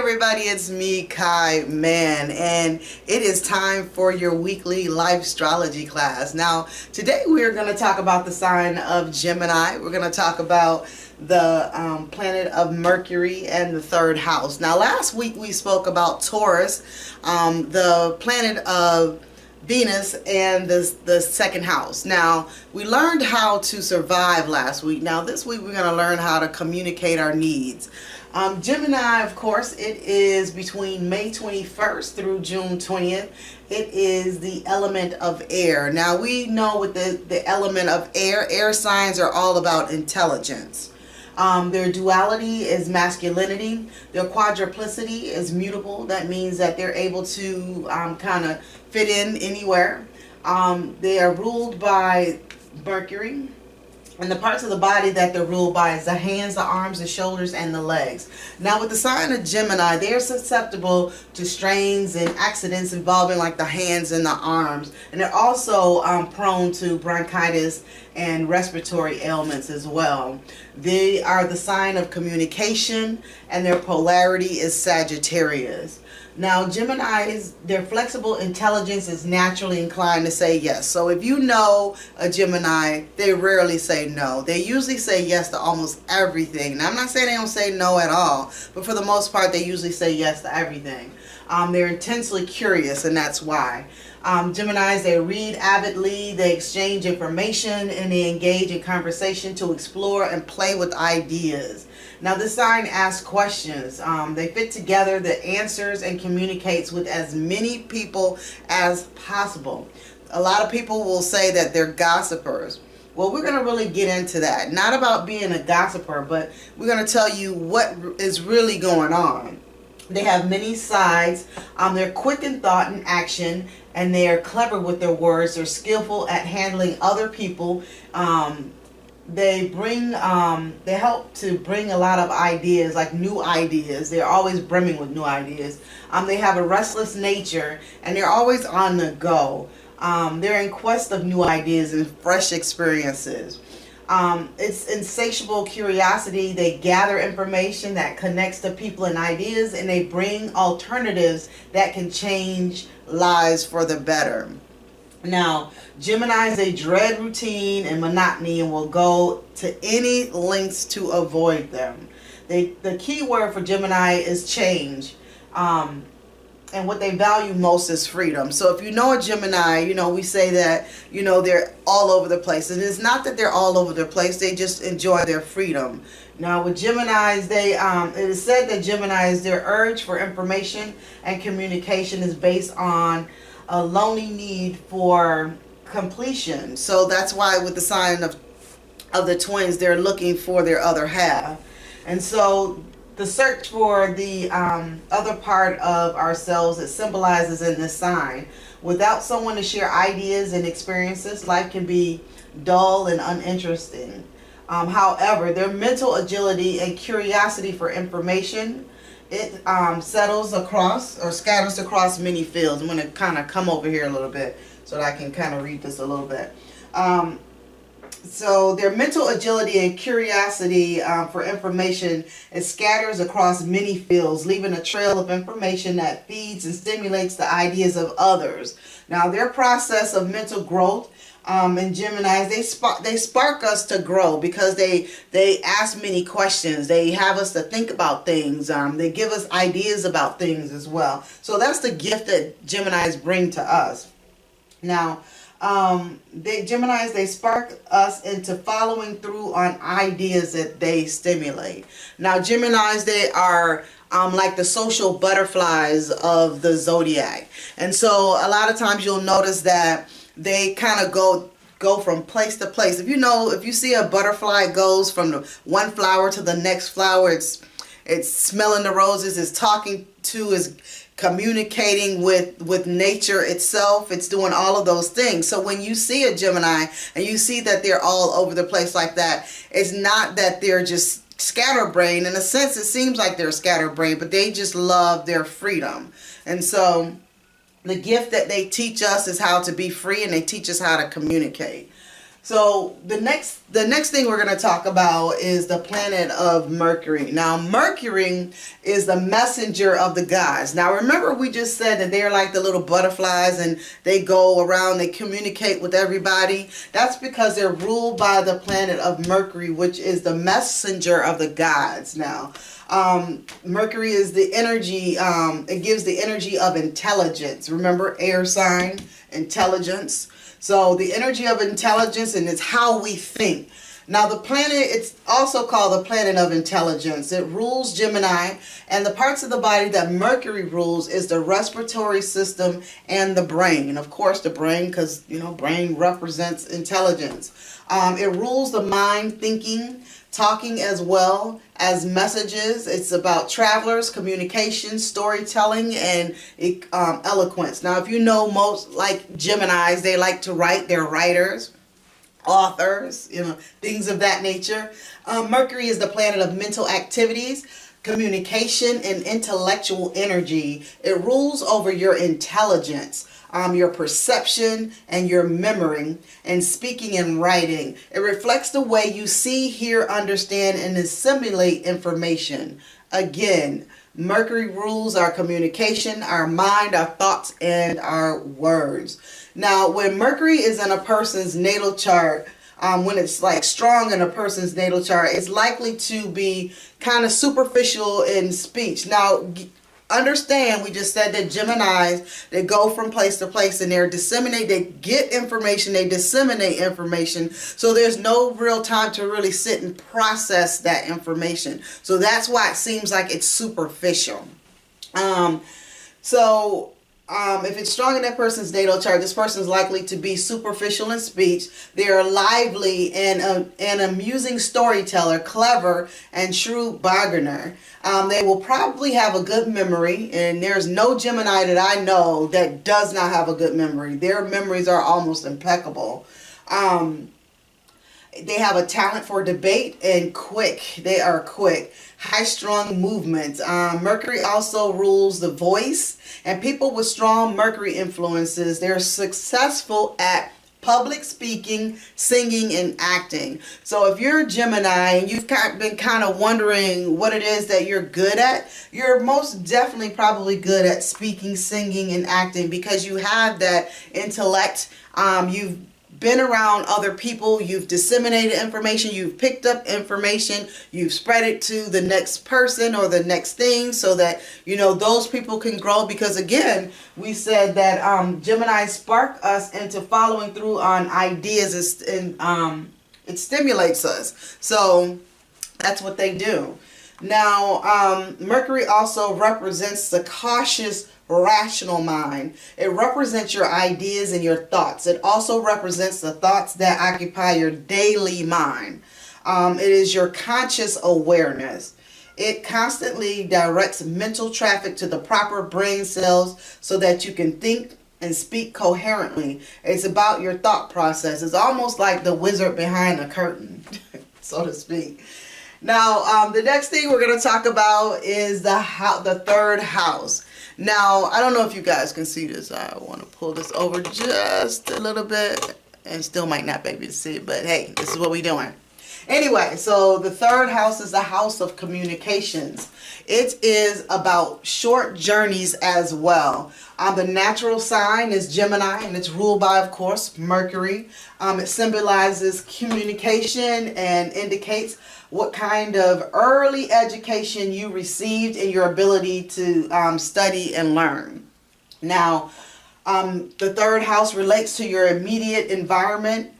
everybody, it's me, Kai Man, and it is time for your weekly life astrology class. Now, today we're going to talk about the sign of Gemini. We're going to talk about the planet of Mercury and the third house. Now, last week we spoke about Taurus, the planet of Venus, and the second house. Now, we learned how to survive last week. Now, this week we're going to learn how to communicate our needs. Gemini, of course, it is between May 21st through June 20th. It is the element of air. Now, we know with the element of air signs are all about intelligence. Their duality is masculinity. Their quadruplicity is mutable. That means that they're able to kind of fit in anywhere. They are ruled by Mercury. And the parts of the body that they're ruled by is the hands, the arms, the shoulders, and the legs. Now, with the sign of Gemini, they are susceptible to strains and accidents involving like the hands and the arms. And they're also prone to bronchitis and respiratory ailments as well. They are the sign of communication, and their polarity is Sagittarius. Now, Geminis, their flexible intelligence is naturally inclined to say yes. So if you know a Gemini, they rarely say no. They usually say yes to almost everything. Now, I'm not saying they don't say no at all, but for the most part, they usually say yes to everything. They're intensely curious, and that's why. Geminis, they read avidly, they exchange information, and they engage in conversation to explore and play with ideas. Now, this sign asks questions. They fit together the answers and communicates with as many people as possible. A lot of people will say that they're gossipers. Well, we're going to really get into that. Not about being a gossiper, but we're going to tell you what is really going on. They have many sides. They're quick in thought and action, and they are clever with their words. They're skillful at handling other people. They help to bring a lot of ideas, like new ideas. They're always brimming with new ideas. They have a restless nature, and they're always on the go. They're in quest of new ideas and fresh experiences. It's insatiable curiosity. They gather information that connects to people and ideas, and they bring alternatives that can change lives for the better. Now, Geminis, they dread routine and monotony and will go to any lengths to avoid them. The key word for Gemini is change. And what they value most is freedom. So if you know a Gemini, we say that, they're all over the place. And it's not that they're all over the place. They just enjoy their freedom. Now, with Geminis, it is said that Geminis, their urge for information and communication is based on a lonely need for completion. So that's why with the sign of the twins, they're looking for their other half. And so the search for the other part of ourselves, it symbolizes in this sign. Without someone to share ideas and experiences, life can be dull and uninteresting. However, their mental agility and curiosity for information, it scatters across many fields. I'm going to kind of come over here a little bit so that I can kind of read this a little bit. So their mental agility and curiosity for information, it scatters across many fields, leaving a trail of information that feeds and stimulates the ideas of others. Now, their process of mental growth in Geminis, they spark us to grow because they ask many questions. They have us to think about things. They give us ideas about things as well. So that's the gift that Geminis bring to us. Now, Geminis, they spark us into following through on ideas that they stimulate. Now, Geminis, they are like the social butterflies of the zodiac. And so a lot of times you'll notice that they kind of go from place to place. If you see a butterfly goes from the one flower to the next flower, it's smelling the roses, it's talking to, is communicating with nature itself. It's doing all of those things. So when you see a Gemini and you see that they're all over the place like that, it's not that they're just scatterbrained. In a sense, it seems like they're scatterbrained, but they just love their freedom. And so the gift that they teach us is how to be free, and they teach us how to communicate. So the next thing we're going to talk about is the planet of Mercury. Now, Mercury is the messenger of the gods. Now, remember we just said that they're like the little butterflies and they go around, they communicate with everybody. That's because they're ruled by the planet of Mercury, which is the messenger of the gods. Now, Mercury is the energy, it gives the energy of intelligence. Remember, air sign, intelligence. So the energy of intelligence, and it's how we think. Now the planet, it's also called the planet of intelligence. It rules Gemini, and the parts of the body that Mercury rules is the respiratory system and the brain. And of course the brain, because brain represents intelligence. It rules the mind, thinking, talking, as well as messages. It's about travelers, communication, storytelling, and eloquence. Now, if you know, most like Geminis, they like to write. They're writers, authors, things of that nature. Mercury is the planet of mental activities, communication, and intellectual energy. It rules over your intelligence, your perception, and your memory, and speaking and writing. It reflects the way you see, hear, understand, and assimilate information. Again, Mercury rules our communication, our mind, our thoughts, and our words. Now, when Mercury is in a person's natal chart, when it's like strong in a person's natal chart, it's likely to be kind of superficial in speech. Now, understand, we just said that Geminis, they go from place to place and they get information, they disseminate information. So there's no real time to really sit and process that information. So that's why it seems like it's superficial. If it's strong in that person's natal chart, this person is likely to be superficial in speech. They're lively and an amusing storyteller, clever and shrewd bargainer. They will probably have a good memory, and there's no Gemini that I know that does not have a good memory. Their memories are almost impeccable. They have a talent for debate and quick. They are quick. High-strung movements. Mercury also rules the voice, and people with strong Mercury influences, they're successful at public speaking, singing, and acting. So if you're a Gemini and you've been kind of wondering what it is that you're good at, you're most definitely probably good at speaking, singing, and acting, because you have that intellect. You've been around other people, you've disseminated information, you've picked up information, you've spread it to the next person or the next thing, so that those people can grow. Because again, we said that Gemini spark us into following through on ideas, and it stimulates us. So that's what they do. Now, Mercury also represents the cautious, rational mind. It represents your ideas and your thoughts. It also represents the thoughts that occupy your daily mind. It is your conscious awareness. It constantly directs mental traffic to the proper brain cells so that you can think and speak coherently. It's about your thought process. It's almost like the wizard behind the curtain, so to speak. Now, the next thing we're going to talk about is the third house. Now, I don't know if you guys can see this. I want to pull this over just a little bit, and still might not be able to see it, but hey, this is what we're doing. Anyway, so the third house is the house of communications. It is about short journeys as well. The natural sign is Gemini, and it's ruled by, of course, Mercury. It symbolizes communication and indicates what kind of early education you received and your ability to study and learn. Now, the third house relates to your immediate environment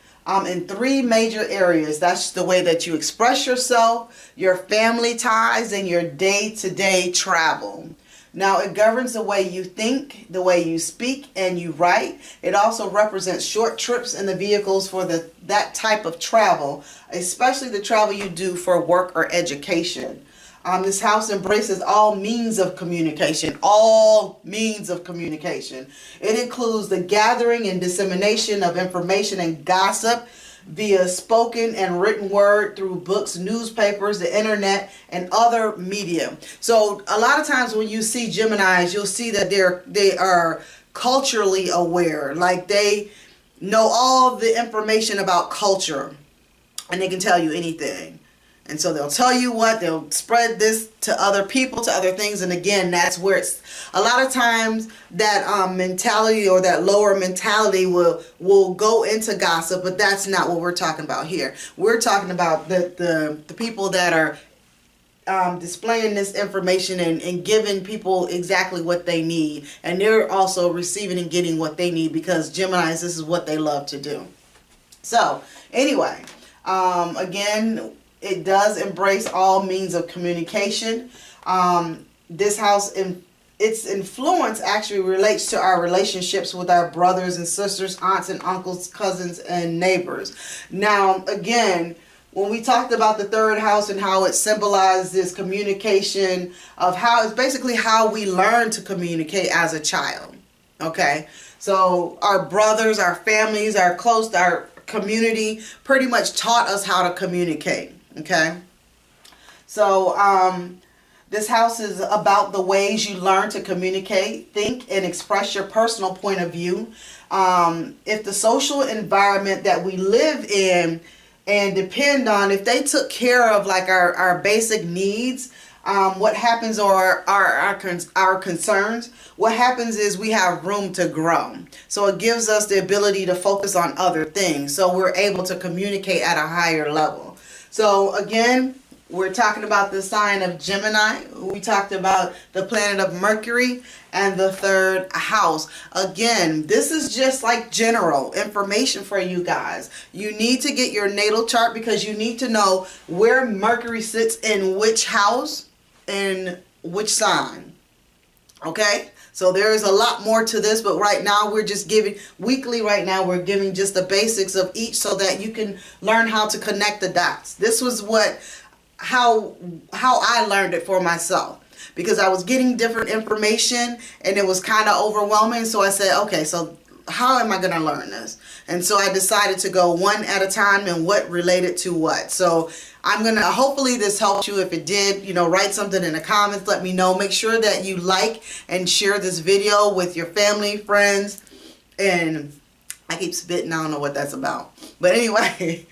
in three major areas. That's the way that you express yourself, your family ties, and your day-to-day travel. Now, it governs the way you think, the way you speak, and you write. It also represents short trips in the vehicles for that type of travel, especially the travel you do for work or education. This house embraces all means of communication. All means of communication. It includes the gathering and dissemination of information and gossip via spoken and written word through books, newspapers, the internet, and other media. So a lot of times when you see Geminis, you'll see that they are culturally aware. Like they know all the information about culture, and they can tell you anything. And so they'll tell you what, they'll spread this to other people, to other things. And again, that's where it's a lot of times that mentality or that lower mentality will go into gossip, but that's not what we're talking about here. We're talking about the people that are displaying this information and giving people exactly what they need. And they're also receiving and getting what they need, because Geminis, this is what they love to do. So anyway, again, it does embrace all means of communication. This house, its influence actually relates to our relationships with our brothers and sisters, aunts and uncles, cousins, and neighbors. Now, again, when we talked about the third house and how it symbolizes communication, of how it's basically how we learn to communicate as a child. Okay, so our brothers, our families, our community pretty much taught us how to communicate. Okay, so this house is about the ways you learn to communicate, think, and express your personal point of view. If the social environment that we live in and depend on, if they took care of like our basic needs, what happens, or our concerns, what happens is we have room to grow. So it gives us the ability to focus on other things, so we're able to communicate at a higher level. So again, we're talking about the sign of Gemini. We talked about the planet of Mercury and the third house. Again, this is just like general information for you guys. You need to get your natal chart, because you need to know where Mercury sits in which house and which sign. Okay? So there is a lot more to this, but right now we're just giving, weekly right now we're giving just the basics of each, so that you can learn how to connect the dots. This was how I learned it for myself, because I was getting different information and it was kind of overwhelming. So I said, okay, so how am I going to learn this? And so I decided to go one at a time and what related to what. So I'm going to, hopefully this helped you. If it did, write something in the comments, let me know. Make sure that you like and share this video with your family, friends, and I keep spitting, I don't know what that's about. But anyway,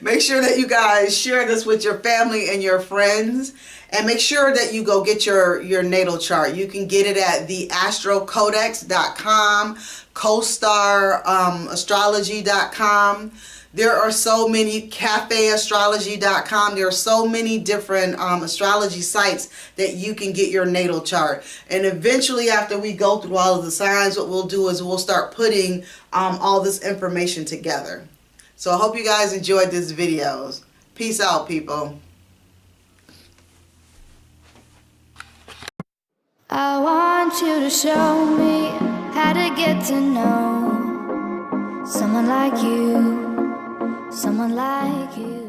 make sure that you guys share this with your family and your friends. And make sure that you go get your natal chart. You can get it at theastrocodex.com, costar-astrology.com. There are so many, cafeastrology.com. There are so many different astrology sites that you can get your natal chart. And eventually, after we go through all of the signs, what we'll do is we'll start putting all this information together. So I hope you guys enjoyed this videos. Peace out, people. I want you to show me how to get to know someone like you. Someone like you.